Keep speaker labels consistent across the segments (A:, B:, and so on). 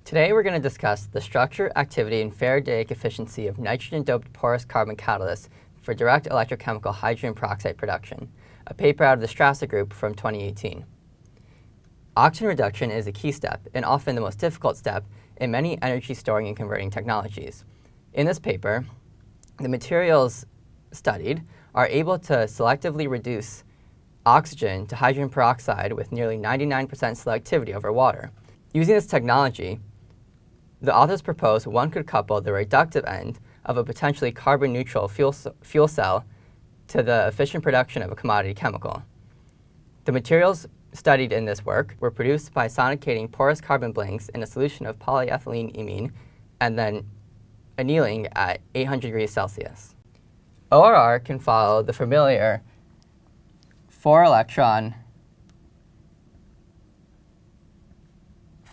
A: Today we're going to discuss the structure, activity, and Faradaic efficiency of nitrogen-doped porous carbon catalysts for direct electrochemical hydrogen peroxide production, a paper out of the Strasser group from 2018. Oxygen reduction is a key step, and often the most difficult step, in many energy storing and converting technologies. In this paper, the materials studied are able to selectively reduce oxygen to hydrogen peroxide with nearly 99% selectivity over water. Using this technology, the authors propose one could couple the reductive end of a potentially carbon-neutral fuel cell to the efficient production of a commodity chemical. The materials studied in this work were produced by sonicating porous carbon blanks in a solution of polyethyleneamine and then annealing at 800 degrees Celsius. ORR can follow the familiar 4-electron,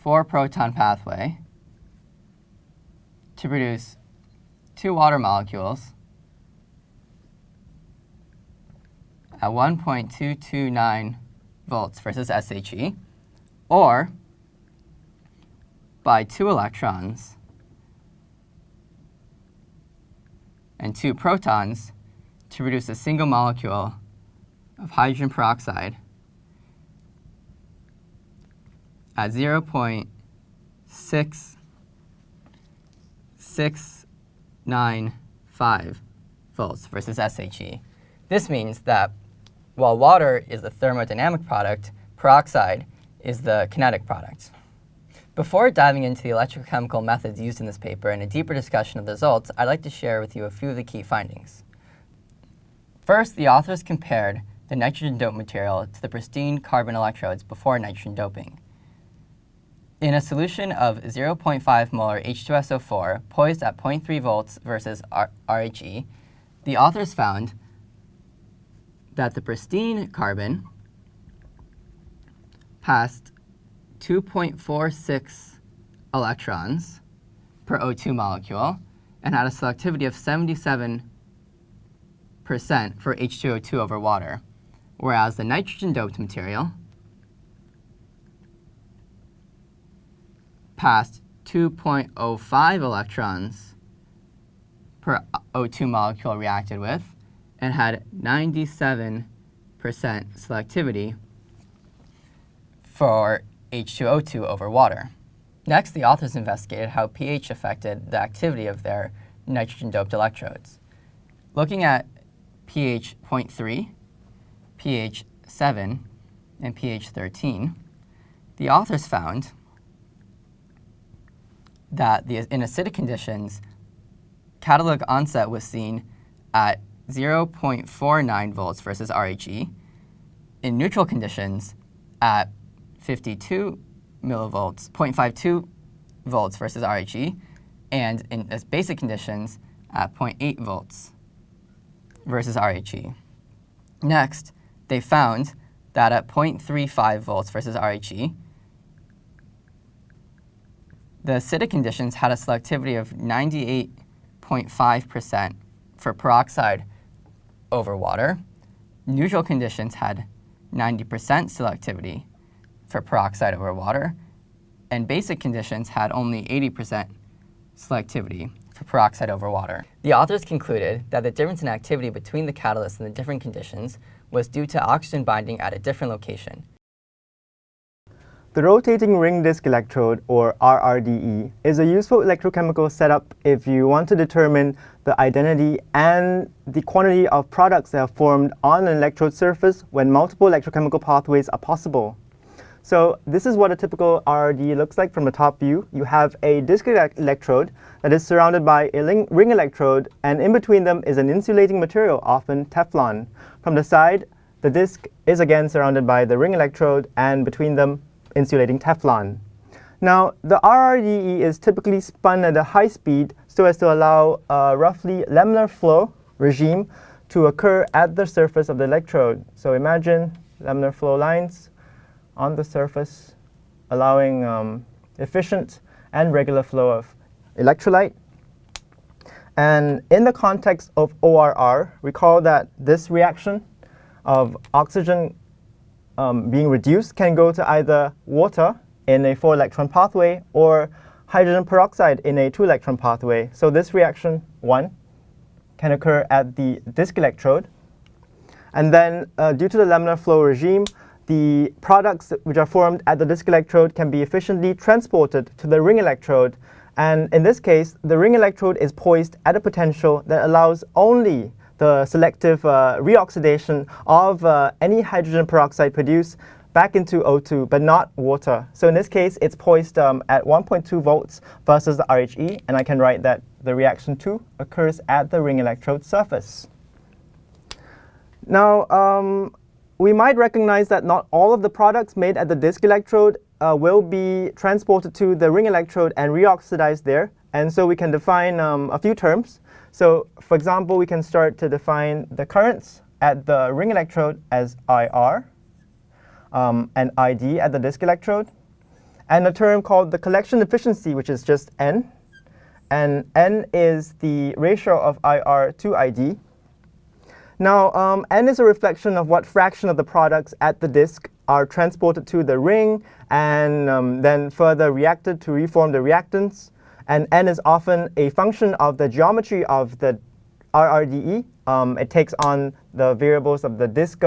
A: 4-proton pathway to produce 2 water molecules at 1.229 volts versus SHE, or by 2 electrons and 2 protons to produce a single molecule of hydrogen peroxide at 0.6695 volts versus SHE. This means that while water is the thermodynamic product, peroxide is the kinetic product. Before diving into the electrochemical methods used in this paper and a deeper discussion of the results, I'd like to share with you a few of the key findings. First, the authors compared the nitrogen-doped material to the pristine carbon electrodes before nitrogen doping. In a solution of 0.5 molar H2SO4 poised at 0.3 volts versus RHE, the authors found that the pristine carbon passed 2.46 electrons per O2 molecule and had a selectivity of 77% for H2O2 over water, whereas the nitrogen-doped material passed 2.05 electrons per O2 molecule reacted with and had 97% selectivity for H2O2 over water. Next, the authors investigated how pH affected the activity of their nitrogen-doped electrodes. Looking at pH 0.3, pH 7, and pH 13, the authors found that in acidic conditions, catalytic onset was seen at 0.49 volts versus RHE, in neutral conditions at 52 millivolts, 0.52 volts versus RHE, and in basic conditions at 0.8 volts versus RHE. Next, they found that at 0.35 volts versus RHE, the acidic conditions had a selectivity of 98.5% for peroxide over water. Neutral conditions had 90% selectivity for peroxide over water, and basic conditions had only 80% selectivity for peroxide over water. The authors concluded that the difference in activity between the catalysts in the different conditions was due to oxygen binding at a different location.
B: The rotating ring disk electrode, or RRDE, is a useful electrochemical setup if you want to determine the identity and the quantity of products that are formed on an electrode surface when multiple electrochemical pathways are possible. So this is what a typical RRDE looks like from the top view. You have a disk electrode that is surrounded by a ring electrode, and in between them is an insulating material, often Teflon. From the side, the disk is again surrounded by the ring electrode, and between them, insulating Teflon. Now, the RRDE is typically spun at a high speed so as to allow a roughly laminar flow regime to occur at the surface of the electrode. So imagine laminar flow lines on the surface, allowing efficient and regular flow of electrolyte. And in the context of ORR, recall that this reaction of oxygen being reduced can go to either water in a 4-electron pathway or hydrogen peroxide in a 2-electron pathway. So this reaction 1 can occur at the disk electrode. And then due to the laminar flow regime, the products which are formed at the disk electrode can be efficiently transported to the ring electrode. And in this case, the ring electrode is poised at a potential that allows only the selective reoxidation of any hydrogen peroxide produced back into O2, but not water. So in this case, it's poised at 1.2 volts versus the RHE, and I can write that the reaction 2 occurs at the ring electrode surface. Now, we might recognize that not all of the products made at the disk electrode will be transported to the ring electrode and reoxidized there. And so we can define a few terms. So for example, we can start to define the currents at the ring electrode as IR and ID at the disk electrode, and a term called the collection efficiency, which is just N. And N is the ratio of IR to ID. Now, N is a reflection of what fraction of the products at the disk are transported to the ring and then further reacted to reform the reactants. And N is often a function of the geometry of the RRDE. It takes on the variables of the disk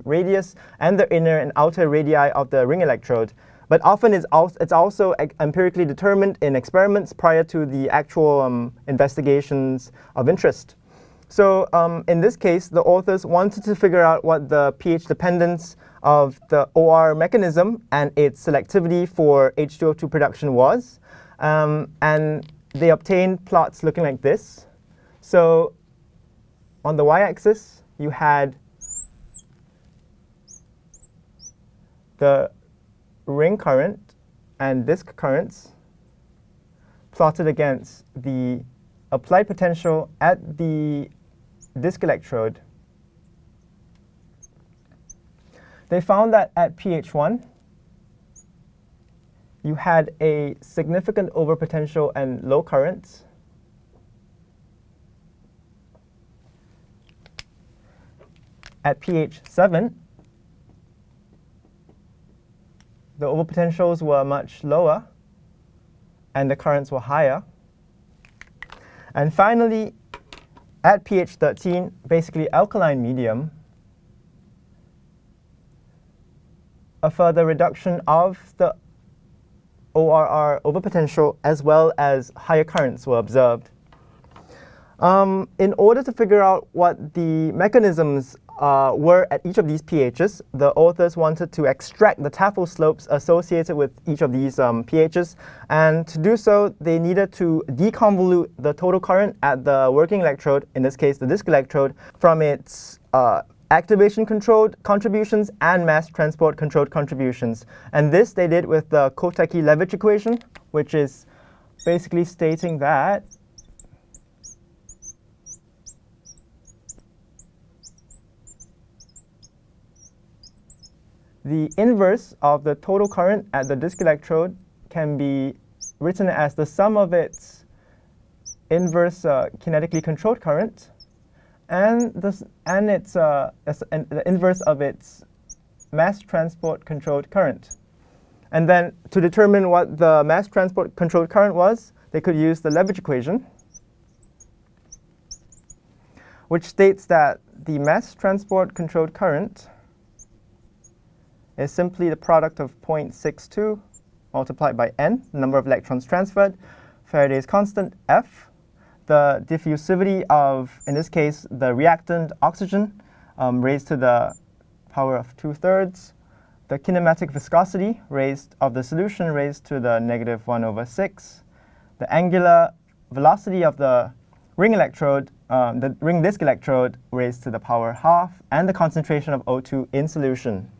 B: radius and the inner and outer radii of the ring electrode. But often it's also empirically determined in experiments prior to the actual investigations of interest. So in this case, the authors wanted to figure out what the pH dependence of the OR mechanism and its selectivity for H2O2 production was. And they obtained plots looking like this. So on the y-axis, you had the ring current and disk currents plotted against the applied potential at the disk electrode. They found that at pH 1, you had a significant overpotential and low currents. At pH 7, the overpotentials were much lower and the currents were higher. And finally, at pH 13, basically alkaline medium, a further reduction of the ORR overpotential as well as higher currents were observed. In order to figure out what the mechanisms were at each of these pHs, the authors wanted to extract the Tafel slopes associated with each of these pHs. And to do so, they needed to deconvolute the total current at the working electrode, in this case the disk electrode, from its activation controlled contributions and mass transport controlled contributions. And this they did with the Kotechi-Levitch equation, which is basically stating that the inverse of the total current at the disk electrode can be written as the sum of its inverse kinetically controlled current and the inverse of its mass transport controlled current. And then to determine what the mass transport controlled current was, they could use the Levitch equation, which states that the mass transport controlled current is simply the product of 0.62 multiplied by n, the number of electrons transferred, Faraday's constant, F, the diffusivity of, in this case, the reactant oxygen raised to the power of 2/3, the kinematic viscosity of the solution raised to the -1/6, the angular velocity of the ring electrode, the ring disk electrode raised to the power ½ and the concentration of O2 in solution.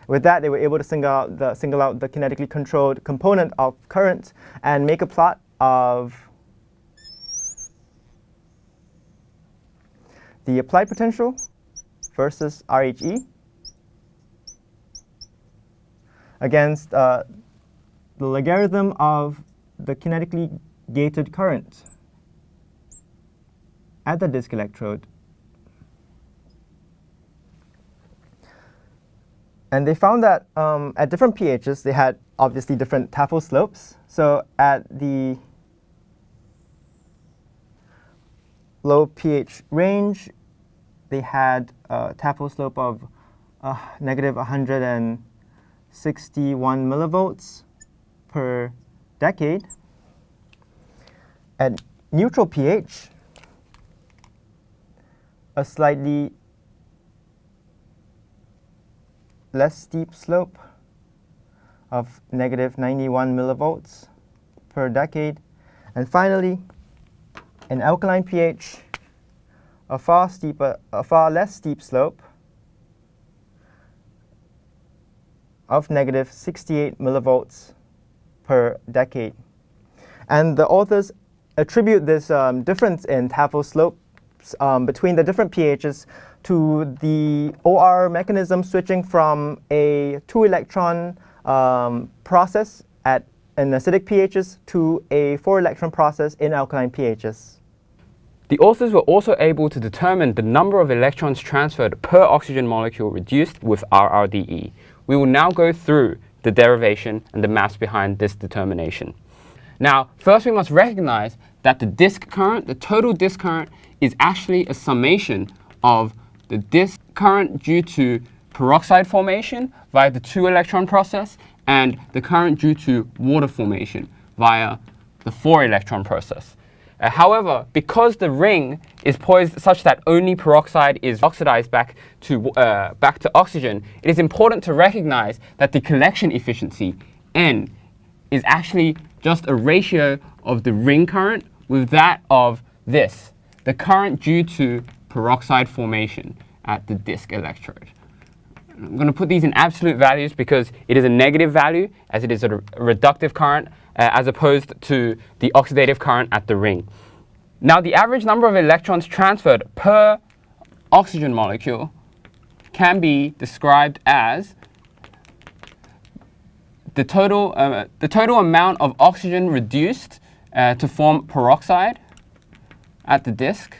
B: With that, they were able to single out the kinetically controlled component of current and make a plot of the applied potential versus RHE against the logarithm of the kinetically gated current at the disk electrode. And they found that at different pHs, they had obviously different Tafel slopes. So at the low pH range, they had a Tafel slope of negative 161 millivolts per decade. At neutral pH, a slightly less steep slope of negative 91 millivolts per decade. And finally, in alkaline pH, a far less steep slope of negative 68 millivolts per decade. And the authors attribute this difference in Tafel slopes between the different pHs to the OR mechanism switching from a 2-electron process in acidic pHs to a 4-electron process in alkaline pHs.
C: The authors were also able to determine the number of electrons transferred per oxygen molecule reduced with RRDE. We will now go through the derivation and the maths behind this determination. Now, first we must recognize that the disk current, the total disk current, is actually a summation of the disk current due to peroxide formation via the 2-electron process and the current due to water formation via the 4-electron process. However, because the ring is poised such that only peroxide is oxidized back to oxygen, it is important to recognize that the collection efficiency, N, is actually just a ratio of the ring current with that of this, the current due to peroxide formation at the disk electrode. I'm going to put these in absolute values because it is a negative value, as it is a reductive current, as opposed to the oxidative current at the ring. Now, the average number of electrons transferred per oxygen molecule can be described as the total amount of oxygen reduced to form peroxide at the disk,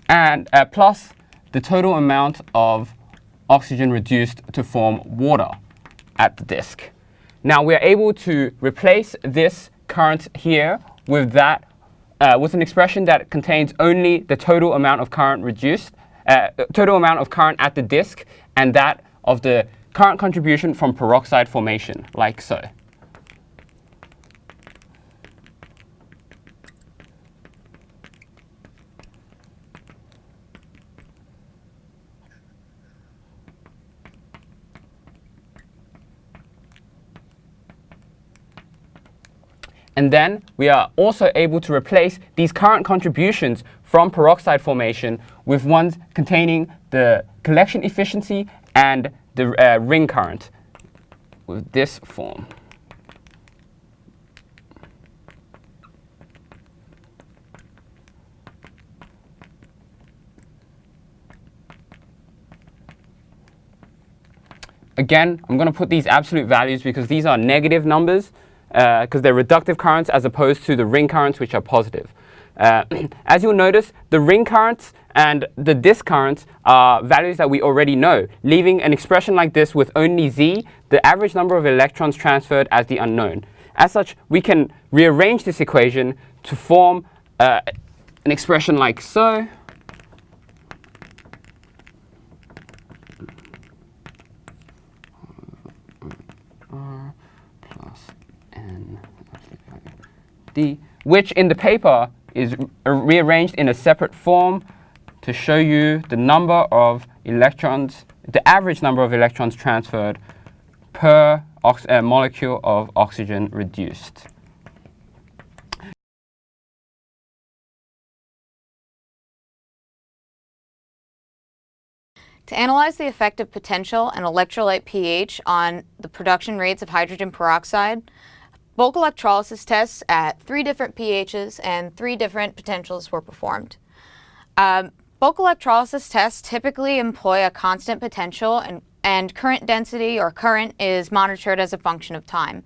C: and plus the total amount of oxygen reduced to form water at the disk. Now we are able to replace this current here with that with an expression that contains only the total amount of current reduced, total amount of current at the disk, and that of the current contribution from peroxide formation, like so. And then we are also able to replace these current contributions from peroxide formation with ones containing the collection efficiency and the ring current with this form. Again, I'm going to put these absolute values because these are negative numbers, because they're reductive currents as opposed to the ring currents, which are positive. As you'll notice, the ring currents and the disk currents are values that we already know, leaving an expression like this with only Z, the average number of electrons transferred, as the unknown. As such, we can rearrange this equation to form an expression like so. D, which in the paper is rearranged in a separate form to show you the number of electrons, the average number of electrons transferred per molecule of oxygen reduced.
D: To analyze the effect of potential and electrolyte pH on the production rates of hydrogen peroxide, bulk electrolysis tests at 3 different pHs and 3 different potentials were performed. Bulk electrolysis tests typically employ a constant potential, and current density or current is monitored as a function of time.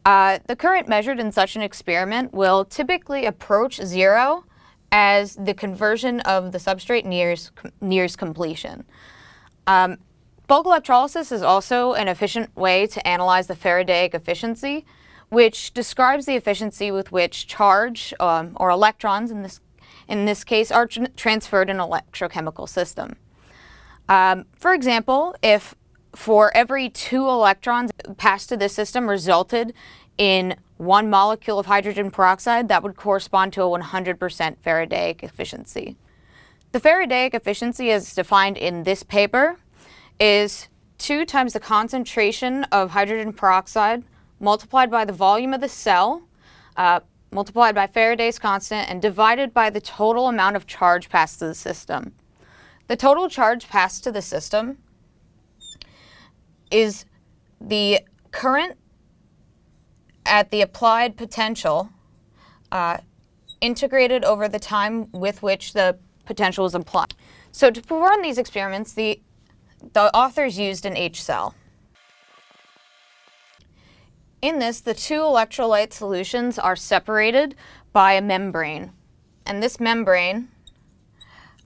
D: The current measured in such an experiment will typically approach 0 as the conversion of the substrate nears completion. Bulk electrolysis is also an efficient way to analyze the Faradaic efficiency, which describes the efficiency with which charge, or electrons in this case, are transferred in an electrochemical system. For example, if for every 2 electrons passed to this system resulted in 1 molecule of hydrogen peroxide, that would correspond to a 100% Faradaic efficiency. The Faradaic efficiency, as defined in this paper, is 2 times the concentration of hydrogen peroxide multiplied by the volume of the cell, multiplied by Faraday's constant, and divided by the total amount of charge passed to the system. The total charge passed to the system is the current at the applied potential integrated over the time with which the potential is applied. So to perform these experiments, the authors used an H cell. In this, the 2 electrolyte solutions are separated by a membrane, and this membrane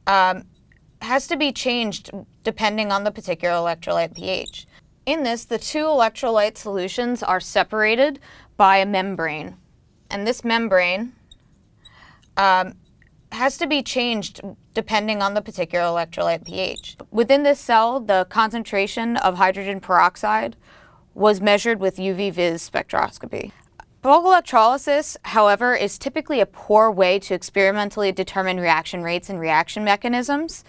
D: has to be changed depending on the particular electrolyte pH. In this, the 2 electrolyte solutions are separated by a membrane, and this membrane has to be changed depending on the particular electrolyte pH. Within this cell, the concentration of hydrogen peroxide was measured with UV-vis spectroscopy. Bulk electrolysis, however, is typically a poor way to experimentally determine reaction rates and reaction mechanisms,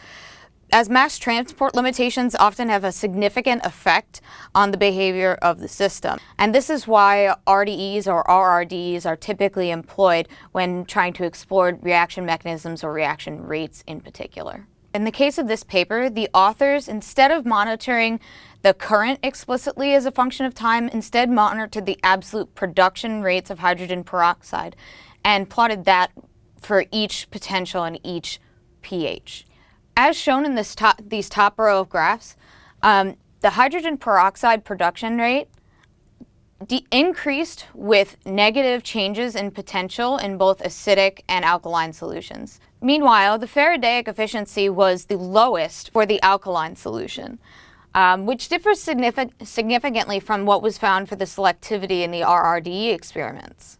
D: as mass transport limitations often have a significant effect on the behavior of the system. And this is why RDEs or RRDEs are typically employed when trying to explore reaction mechanisms or reaction rates in particular. In the case of this paper, the authors, instead of monitoring the current explicitly as a function of time, instead monitored the absolute production rates of hydrogen peroxide and plotted that for each potential and each pH. As shown in these top row of graphs, the hydrogen peroxide production rate increased with negative changes in potential in both acidic and alkaline solutions. Meanwhile, the Faradaic efficiency was the lowest for the alkaline solution, which differs significantly from what was found for the selectivity in the RRDE experiments.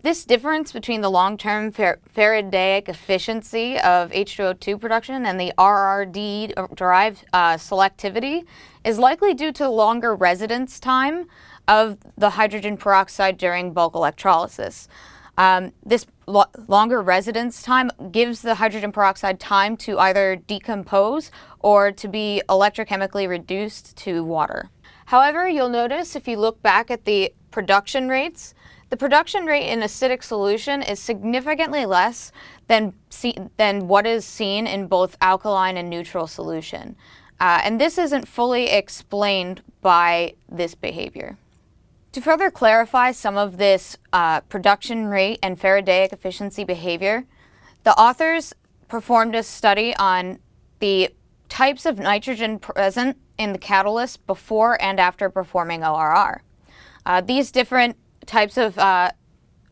D: This difference between the long-term Faradaic efficiency of H2O2 production and the RRDE-derived selectivity is likely due to the longer residence time of the hydrogen peroxide during bulk electrolysis. This longer residence time gives the hydrogen peroxide time to either decompose or to be electrochemically reduced to water. However, you'll notice if you look back at the production rates, the production rate in acidic solution is significantly less than what is seen in both alkaline and neutral solution. And this isn't fully explained by this behavior. To further clarify some of this production rate and Faradaic efficiency behavior, the authors performed a study on the types of nitrogen present in the catalyst before and after performing ORR. These different types of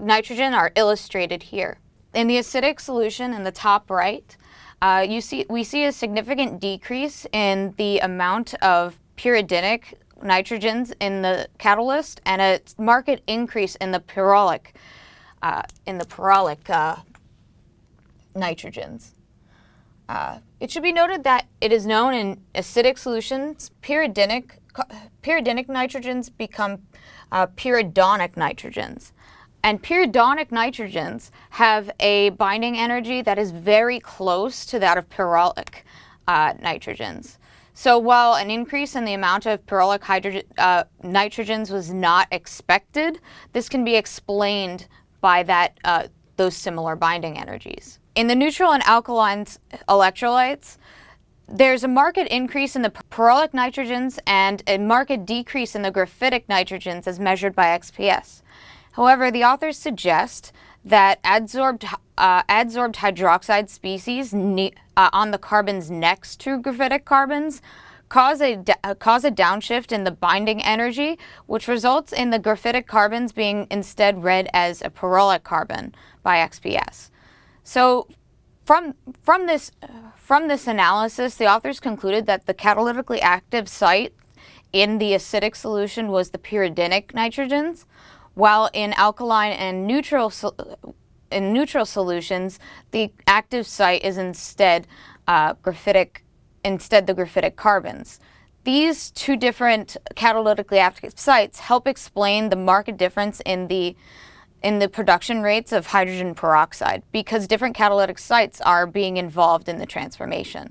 D: nitrogen are illustrated here. In the acidic solution in the top right, we see a significant decrease in the amount of pyridinic nitrogens in the catalyst and a marked increase in the pyrrolic nitrogens. It should be noted that it is known in acidic solutions, pyridinic nitrogens become pyridonic nitrogens. And pyridonic nitrogens have a binding energy that is very close to that of pyrrolic nitrogens. So while an increase in the amount of pyrrolic nitrogens was not expected, this can be explained by those similar binding energies. In the neutral and alkaline electrolytes, there's a marked increase in the pyrrolic nitrogens and a marked decrease in the graphitic nitrogens as measured by XPS. However, the authors suggest that adsorbed hydroxide species on the carbons next to graphitic carbons cause a downshift in the binding energy, which results in the graphitic carbons being instead read as a pyrrolic carbon by XPS. So From this analysis, the authors concluded that the catalytically active site in the acidic solution was the pyridinic nitrogens, while in alkaline and neutral solutions, the active site is instead the graphitic carbons. These two different catalytically active sites help explain the marked difference in the production rates of hydrogen peroxide, because different catalytic sites are being involved in the transformation.